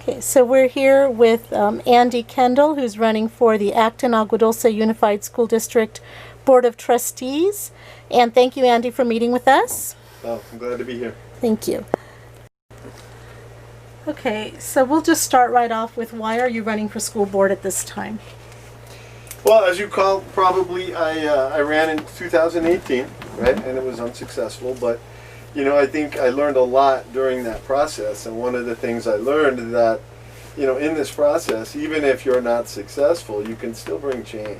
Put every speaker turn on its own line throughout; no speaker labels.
Okay, so we're here with Andy Kendall, who's running for the Acton-Agua Dulce Unified School District Board of Trustees. And thank you, Andy, for meeting with us.
Oh, I'm glad to be here.
Thank you. Okay, so we'll just start right off with, why are you running for school board at this time?
Well, as you call, probably I ran in 2018, right, and it was unsuccessful, but I think I learned a lot during that process, and one of the things I learned is that, in this process, even if you're not successful, you can still bring change.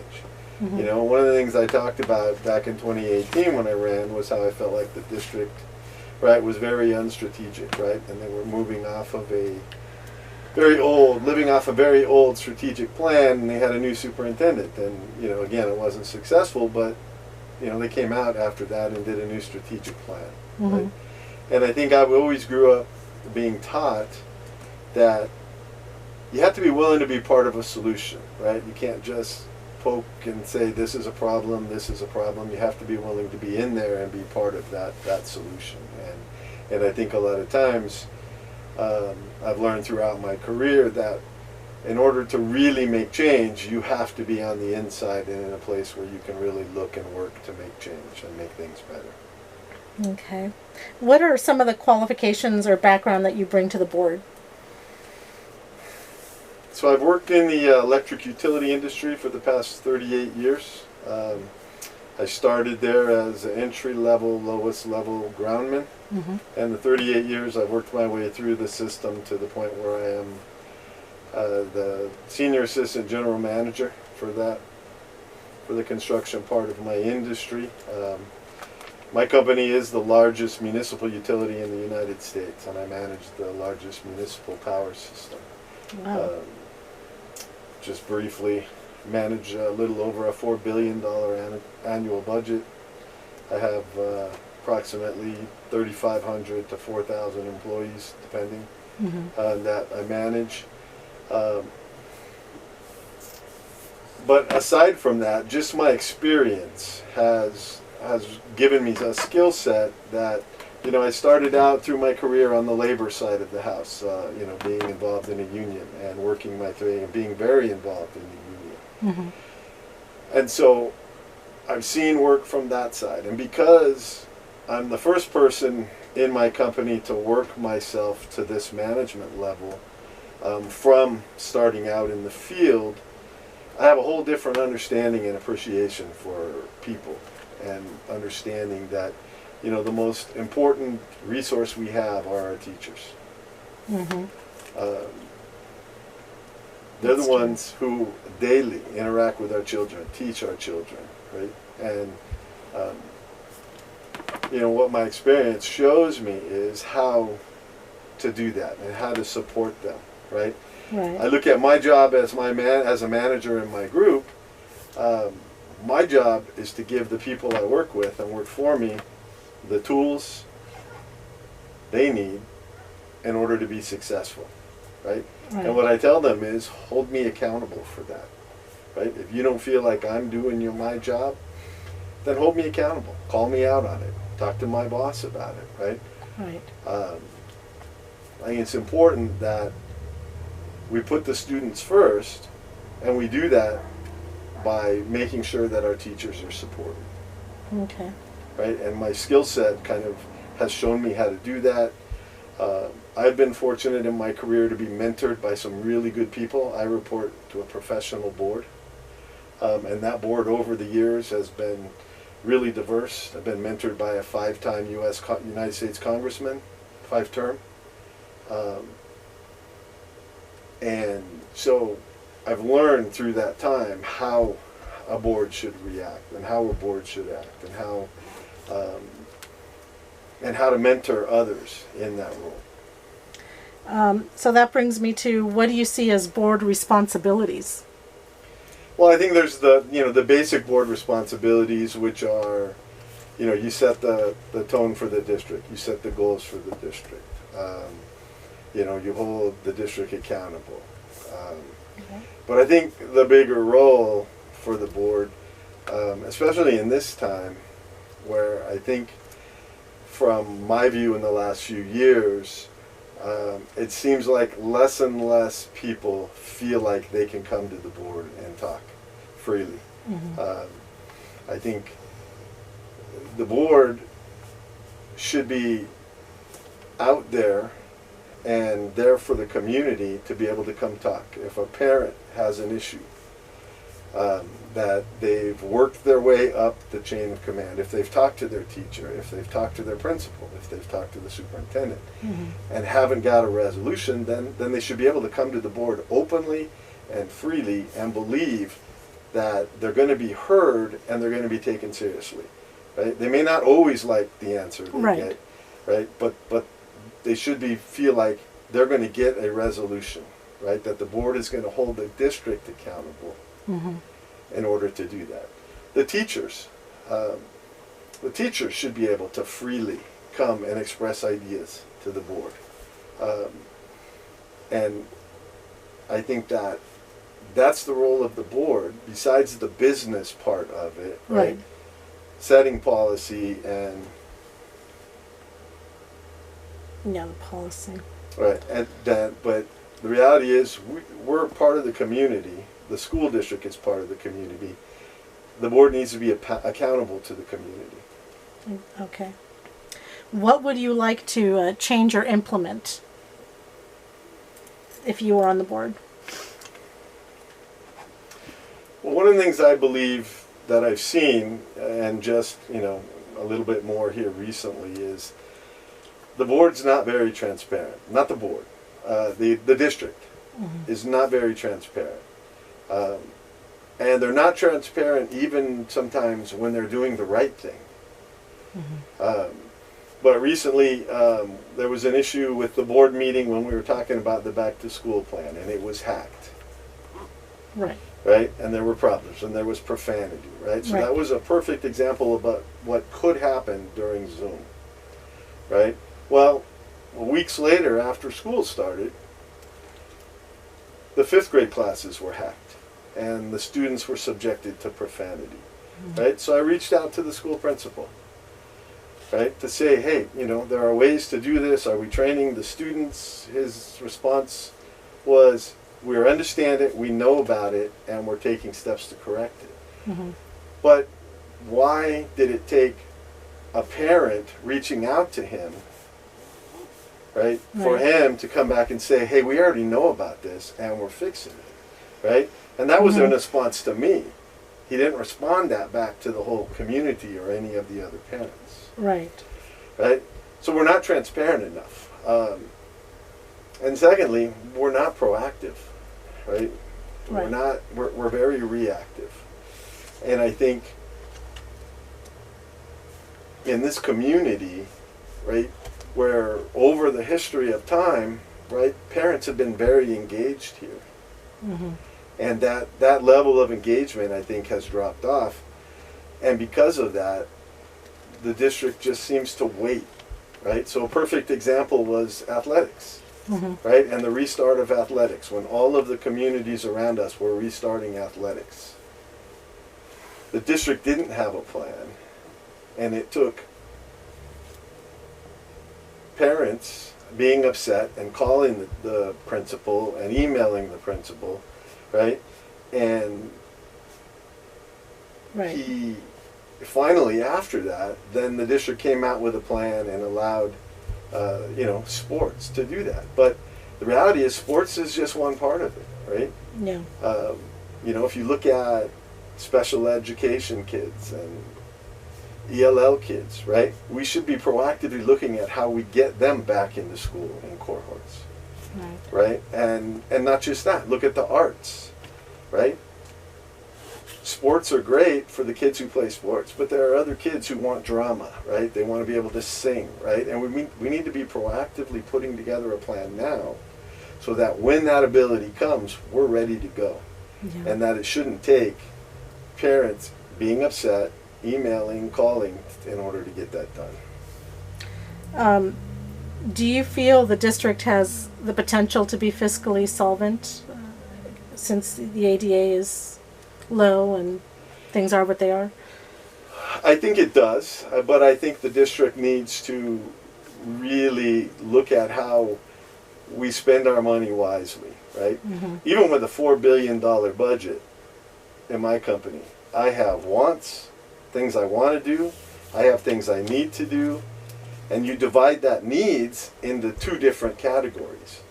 Mm-hmm. One of the things I talked about back in 2018 when I ran was how I felt like the district, right, was very unstrategic, right, and they were moving off of living off a very old strategic plan, and they had a new superintendent, and, again, it wasn't successful, but, they came out after that and did a new strategic plan. Mm-hmm. Right? And I think I always grew up being taught that you have to be willing to be part of a solution, right? You can't just poke and say this is a problem, this is a problem. You have to be willing to be in there and be part of that solution. And I think a lot of times I've learned throughout my career that in order to really make change, you have to be on the inside and in a place where you can really look and work to make change and make things better.
Okay. What are some of the qualifications or background that you bring to the board?
So I've worked in the electric utility industry for the past 38 years. I started there as an entry-level, lowest-level groundman. Mm-hmm. And the 38 years I've worked my way through the system to the point where I am the senior assistant general manager for the construction part of my industry. My company is the largest municipal utility in the United States, and I manage the largest municipal power system. Wow. Just briefly, manage a little over a $4 billion annual budget. I have approximately 3,500 to 4,000 employees, depending on that I manage. But aside from that, just my experience has given me a skill set that, I started out through my career on the labor side of the house, being involved in a union and working my way and being very involved in the union. Mm-hmm. And so I've seen work from that side. And because I'm the first person in my company to work myself to this management level, from starting out in the field, I have a whole different understanding and appreciation for people, and understanding that, the most important resource we have are our teachers. Mm-hmm. They're the ones who daily interact with our children, teach our children, right? And what my experience shows me is how to do that and how to support them, right? Right. I look at my job as a manager in my group. My job is to give the people I work with and work for me the tools they need in order to be successful, right? Right? And what I tell them is, hold me accountable for that, right? If you don't feel like I'm doing my job, then hold me accountable. Call me out on it. Talk to my boss about it, right? Right. I think it's important that we put the students first, and we do that by making sure that our teachers are supported. Okay. Right? And my skill set kind of has shown me how to do that. I've been fortunate in my career to be mentored by some really good people. I report to a professional board, and that board over the years has been really diverse. I've been mentored by a 5-time United States Congressman, 5-term. And so I've learned through that time how a board should react and how a board should act and how to mentor others in that role.
So that brings me to, what do you see as board responsibilities?
Well, I think there's the basic board responsibilities, which are, you set the tone for the district, you set the goals for the district, you hold the district accountable. Okay. But I think the bigger role for the board, especially in this time, where I think from my view in the last few years, it seems like less and less people feel like they can come to the board and talk freely. I think the board should be out there and there for the community to be able to come talk. If a parent has an issue, that they've worked their way up the chain of command, if they've talked to their teacher, if they've talked to their principal, if they've talked to the superintendent, and haven't got a resolution, then they should be able to come to the board openly and freely and believe that they're going to be heard and they're going to be taken seriously. Right? They may not always like the answer they get, right? But they should feel like they're going to get a resolution, right? That the board is going to hold the district accountable in order to do that. The teachers should be able to freely come and express ideas to the board. And I think that's the role of the board, besides the business part of it, right? Setting policy and...
Yeah, the policy.
Right, and but the reality is we're part of the community. The school district is part of the community. The board needs to be accountable to the community.
Okay. What would you like to change or implement if you were on the board?
Well, one of the things I believe that I've seen, and just, a little bit more here recently, is the board's not very transparent. Not the board. The district is not very transparent. And they're not transparent even sometimes when they're doing the right thing. But recently, there was an issue with the board meeting when we were talking about the back-to-school plan, and it was hacked. Right? And there were problems, and there was profanity, right? So that was a perfect example about what could happen during Zoom, right? Well, weeks later, after school started, the 5th grade classes were hacked, and the students were subjected to profanity, right? So I reached out to the school principal, right, to say, hey, there are ways to do this. Are we training the students? His response was, we understand it, we know about it, and we're taking steps to correct it. But why did it take a parent reaching out to him, right, for him to come back and say, hey, we already know about this, and we're fixing it, right? And that was in response to me. He didn't respond that back to the whole community or any of the other parents. Right? So we're not transparent enough. And secondly, we're not proactive, right? We're very reactive. And I think in this community, right, where over the history of time, right, parents have been very engaged here. And that level of engagement, I think, has dropped off. And because of that, the district just seems to wait, right? So a perfect example was athletics. Right? And the restart of athletics, when all of the communities around us were restarting athletics. The district didn't have a plan, and it took parents being upset and calling the principal and emailing the principal, right? And he finally, after that, then the district came out with a plan and allowed sports to do that. But the reality is sports is just one part of it, right? If you look at special education kids and ELL kids, right? We should be proactively looking at how we get them back into school in cohorts, right? And not just that, look at the arts, right? Sports are great for the kids who play sports, but there are other kids who want drama, right? They want to be able to sing, right? And we need to be proactively putting together a plan now so that when that ability comes, we're ready to go. And that it shouldn't take parents being upset, emailing, calling in order to get that done.
Do you feel the district has the potential to be fiscally solvent since the ADA is low and things are what they are?
I think it does, but I think the district needs to really look at how we spend our money wisely, right? Even with a $4 billion budget in my company, I have wants, things I want to do, I have things I need to do, and you divide that needs into two different categories.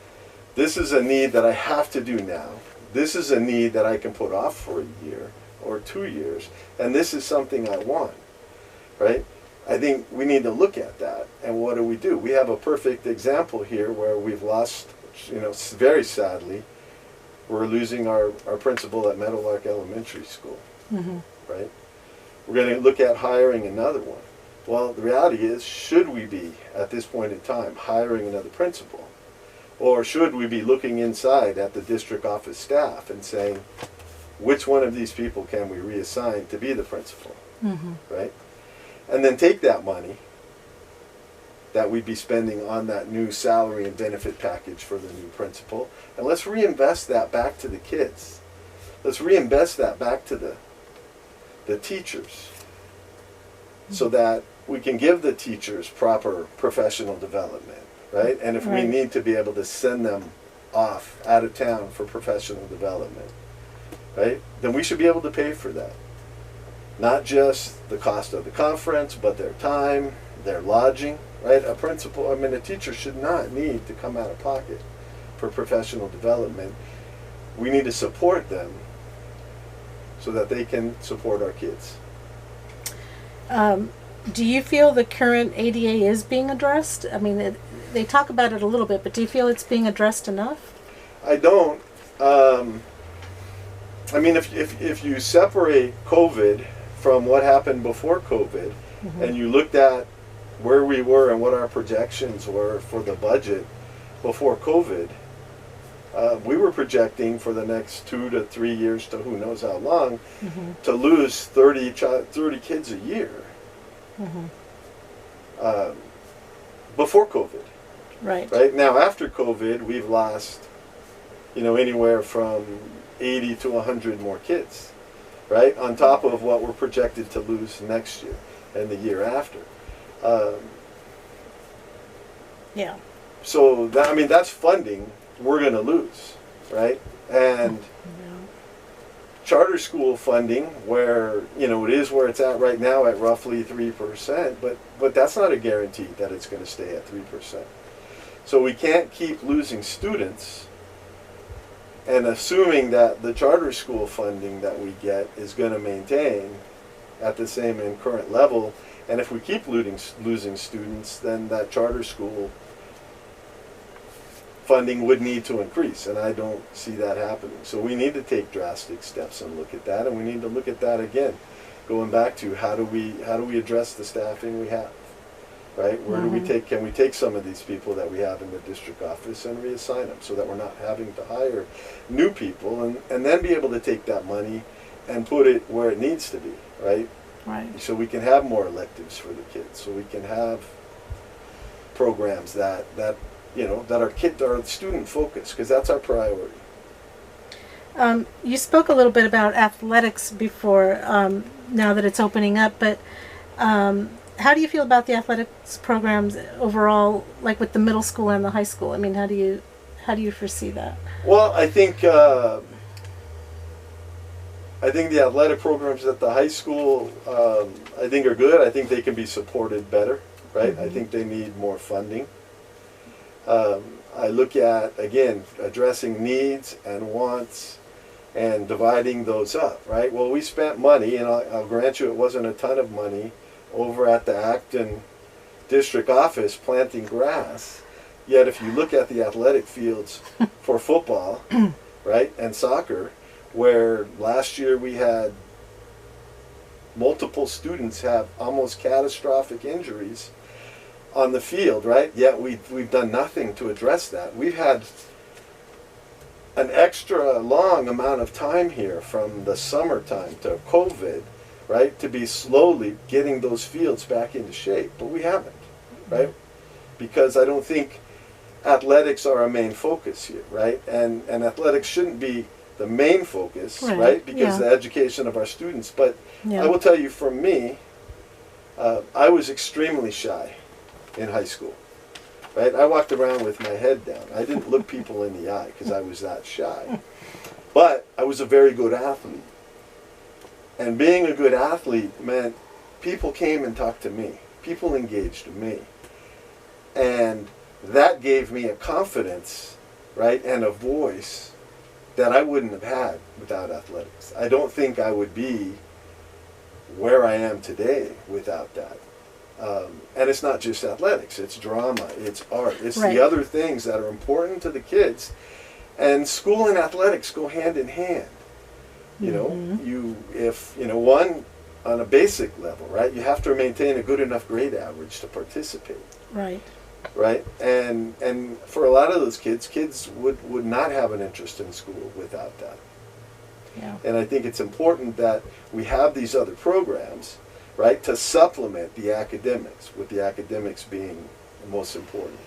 This is a need that I have to do now. This is a need that I can put off for a year or 2 years, and this is something I want, right? I think we need to look at that, and what do? We have a perfect example here where we've lost, very sadly, we're losing our principal at Meadowlark Elementary School, right? We're going to look at hiring another one. Well, the reality is, should we be, at this point in time, hiring another principal? Or should we be looking inside at the district office staff and saying, which one of these people can we reassign to be the principal, right? And then take that money that we'd be spending on that new salary and benefit package for the new principal, and let's reinvest that back to the kids. Let's reinvest that back to the teachers, so that we can give the teachers proper professional development, right? And if we need to be able to send them off out of town for professional development, right, then we should be able to pay for that. Not just the cost of the conference, but their time, their lodging, right? A teacher should not need to come out of pocket for professional development. We need to support them so that they can support our kids.
Do you feel the current ADA is being addressed? I mean, they talk about it a little bit, but do you feel it's being addressed enough?
I don't. If you separate COVID from what happened before COVID, and you looked at where we were and what our projections were for the budget before COVID, we were projecting for the next 2 to 3 years to who knows how long to lose 30 kids a year before COVID. Right now, after COVID, we've lost anywhere from 80 to 100 more kids, right, on top of what we're projected to lose next year and the year after. So that's funding we're going to lose, right? And charter school funding, where it is where it's at right now at roughly 3%, but that's not a guarantee that it's going to stay at 3%. So we can't keep losing students and assuming that the charter school funding that we get is going to maintain at the same and current level. And if we keep losing students, then that charter school funding would need to increase, and I don't see that happening. So we need to take drastic steps and look at that, and we need to look at that again, going back to how do we address the staffing we have, right? Where can we take some of these people that we have in the district office and reassign them, so that we're not having to hire new people, and then be able to take that money and put it where it needs to be, right? So we can have more electives for the kids, so we can have programs that are student focused, because that's our priority.
You spoke a little bit about athletics before, now that it's opening up, but how do you feel about the athletics programs overall, like with the middle school and the high school? I mean, how do you foresee that?
Well, I think the athletic programs at the high school, I think are good. I think they can be supported better, right? I think they need more funding. I look at, again, addressing needs and wants and dividing those up, right? Well, we spent money, and I'll grant you it wasn't a ton of money, over at the Acton district office planting grass. Yet if you look at the athletic fields for football, right, and soccer, where last year we had multiple students have almost catastrophic injuries on the field, right? Yet we've done nothing to address that. We've had an extra long amount of time here from the summertime to COVID, right, to be slowly getting those fields back into shape, but we haven't, right? Because I don't think athletics are our main focus here, right? And athletics shouldn't be the main focus, right? Because the education of our students. But I will tell you, for me, I was extremely shy in high school. right? I walked around with my head down. I didn't look people in the eye because I was that shy. But I was a very good athlete. And being a good athlete meant people came and talked to me. People engaged me. And that gave me a confidence, right, and a voice that I wouldn't have had without athletics. I don't think I would be where I am today without that. And it's not just athletics, it's drama, it's art, it's
right.
the other things that are important to the kids. And school and athletics go hand in hand. You know, one, on a basic level, right, you have to maintain a good enough grade average to participate.
Right.
Right? And for a lot of those kids would not have an interest in school without that.
Yeah.
And I think it's important that we have these other programs, right, to supplement the academics, with the academics being the most important.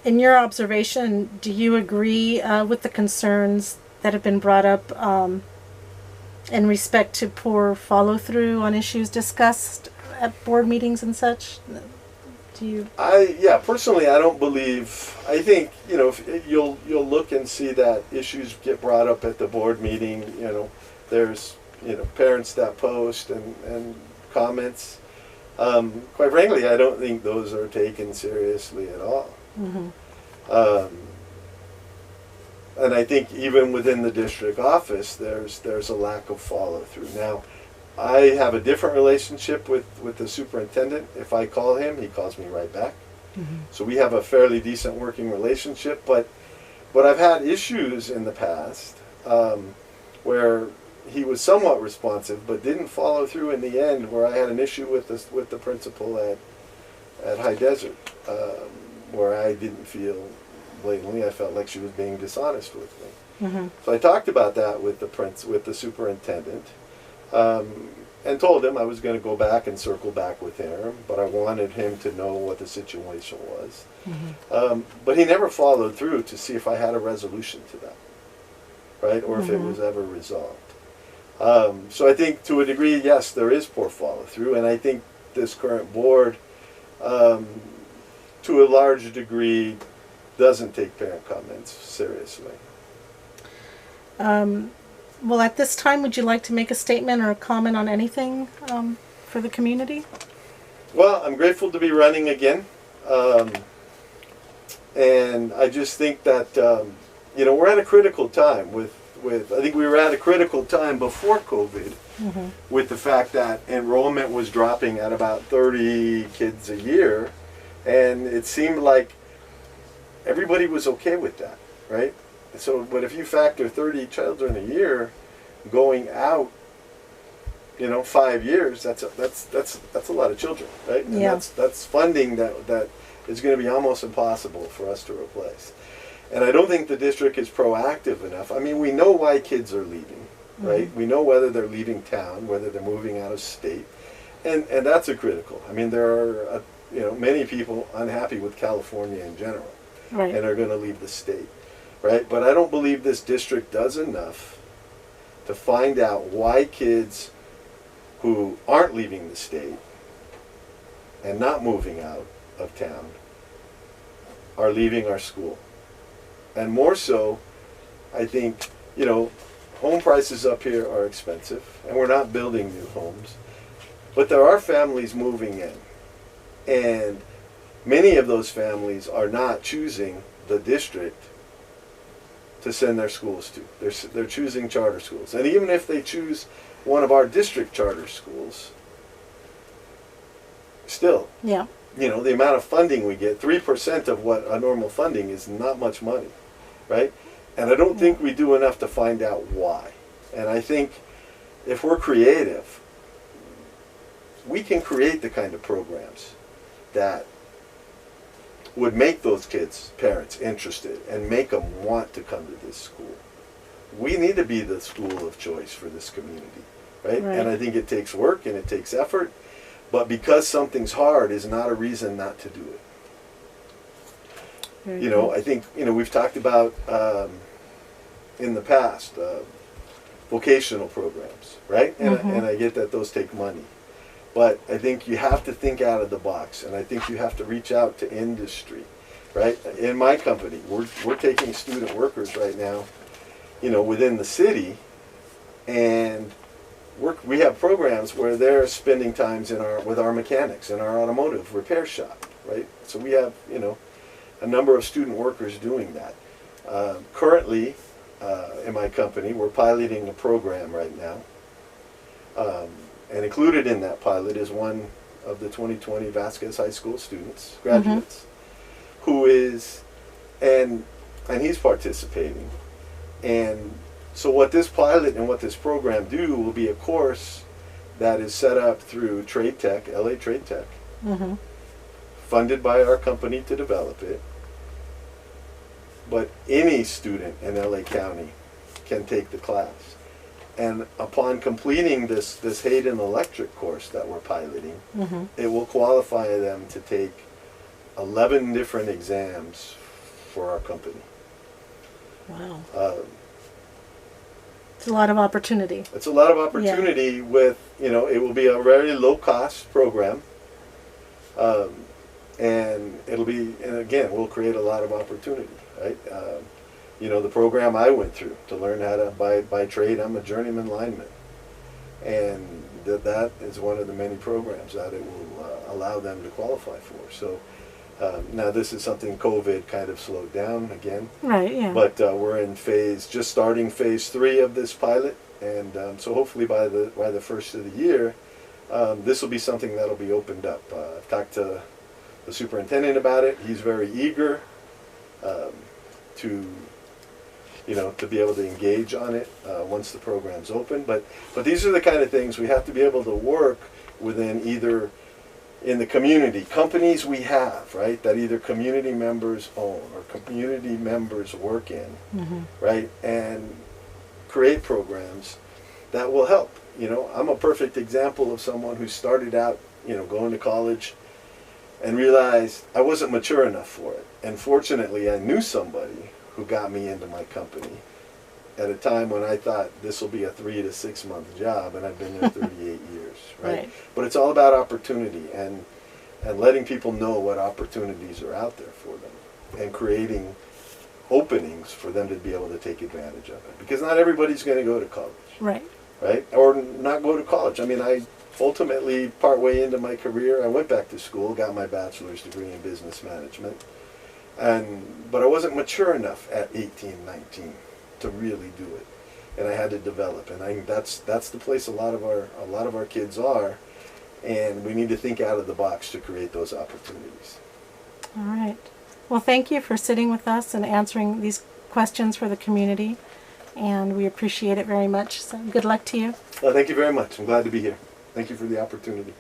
In your observation, do you agree with the concerns that have been brought up in respect to poor follow-through on issues discussed at board meetings and such? Do you?
Personally, I don't believe. I think, you know, if you'll look and see that issues get brought up at the board meeting. You know, there's, you know, parents that post and comments. Quite frankly, I don't think those are taken seriously at all.
Mm-hmm.
And I think even within the district office, there's a lack of follow through. Now, I have a different relationship with the superintendent. If I call him, he calls me right back. Mm-hmm. So we have a fairly decent working relationship. But I've had issues in the past where he was somewhat responsive, but didn't follow through in the end. Where I had an issue with the principal at High Desert, where I didn't feel blatantly. I felt like she was being dishonest with me. Mm-hmm. So I talked about that with the superintendent. And told him I was going to go back and circle back with him, but I wanted him to know what the situation was. Mm-hmm. But he never followed through to see if I had a resolution to that, right, or if it was ever resolved. So I think to a degree, yes, there is poor follow through, and I think this current board, to a large degree, doesn't take parent comments seriously.
Well, at this time, would you like to make a statement or a comment on anything for the community?
Well, I'm grateful to be running again. And I just think that, you know, we're at a critical time with I think we were at a critical time before COVID with the fact that enrollment was dropping at about 30 kids a year. And it seemed like everybody was okay with that, right? So, but if you factor 30 children a year going out, you know, 5 years, that's a lot of children, right? And that's funding that is going to be almost impossible for us to replace. And I don't think the district is proactive enough. I mean, we know why kids are leaving, right? We know whether they're leaving town, whether they're moving out of state, and that's a critical. I mean, there are you know, many people unhappy with California in general, right, and are going to leave the state. Right? But I don't believe this district does enough to find out why kids who aren't leaving the state and not moving out of town are leaving our school. And more so, I think, you know, home prices up here are expensive, and we're not building new homes. But there are families moving in. And many of those families are not choosing the district to send their schools to. They're choosing charter schools. And even if they choose one of our district charter schools, still, you know, the amount of funding we get, 3% of what a normal funding is not much money, right? And I don't think we do enough to find out why. And I think if we're creative, we can create the kind of programs that would make those kids' parents interested and make them want to come to this school. We need to be the school of choice for this community, right? And I think it takes work and it takes effort, but because something's hard is not a reason not to do it. You know, I think, you know, we've talked about in the past vocational programs, right? And I get that those take money. But I think you have to think out of the box, and I think you have to reach out to industry, right? In my company, we're taking student workers right now, within the city, and we have programs where they're spending times with our mechanics in our automotive repair shop, right? So we have, a number of student workers doing that. Currently, in my company, we're piloting a program right now. And included in that pilot is one of the 2020 Vasquez High School students, graduates, who is, and he's participating. And so what this pilot and what this program do will be a course that is set up through Trade Tech, LA Trade Tech, funded by our company to develop it. But any student in LA County can take the class. And upon completing this Hayden Electric course that we're piloting, it will qualify them to take 11 different exams for our company.
Wow. It's a lot of opportunity.
It's a lot of opportunity with, it will be a very low-cost program. And again, we'll create a lot of opportunity, right? The program I went through to learn how to, by trade, I'm a journeyman lineman. And that is one of the many programs that it will allow them to qualify for. So now this is something COVID kind of slowed down again.
Right, yeah.
But we're in just starting phase 3 of this pilot. And so hopefully by the first of the year, this will be something that'll be opened up. I've talked to the superintendent about it. He's very eager to be able to engage on it once the program's open. But these are the kind of things we have to be able to work within, either in the community, companies we have, right, that either community members own or community members work in, right, and create programs that will help. I'm a perfect example of someone who started out, going to college and realized I wasn't mature enough for it. And fortunately, I knew somebody who got me into my company at a time when I thought this will be a 3 to 6 month job, and I've been there 38 years, right? But it's all about opportunity and letting people know what opportunities are out there for them, and creating openings for them to be able to take advantage of it. Because not everybody's going to go to college, right? Or not go to college. I mean, I ultimately, partway into my career, I went back to school, got my bachelor's degree in business management. But I wasn't mature enough at 18, 19 to really do it, and I had to develop. And that's the place a lot of our kids are, and we need to think out of the box to create those opportunities.
All right. Well, thank you for sitting with us and answering these questions for the community, and we appreciate it very much. So good luck to you.
Thank you very much. I'm glad to be here. Thank you for the opportunity.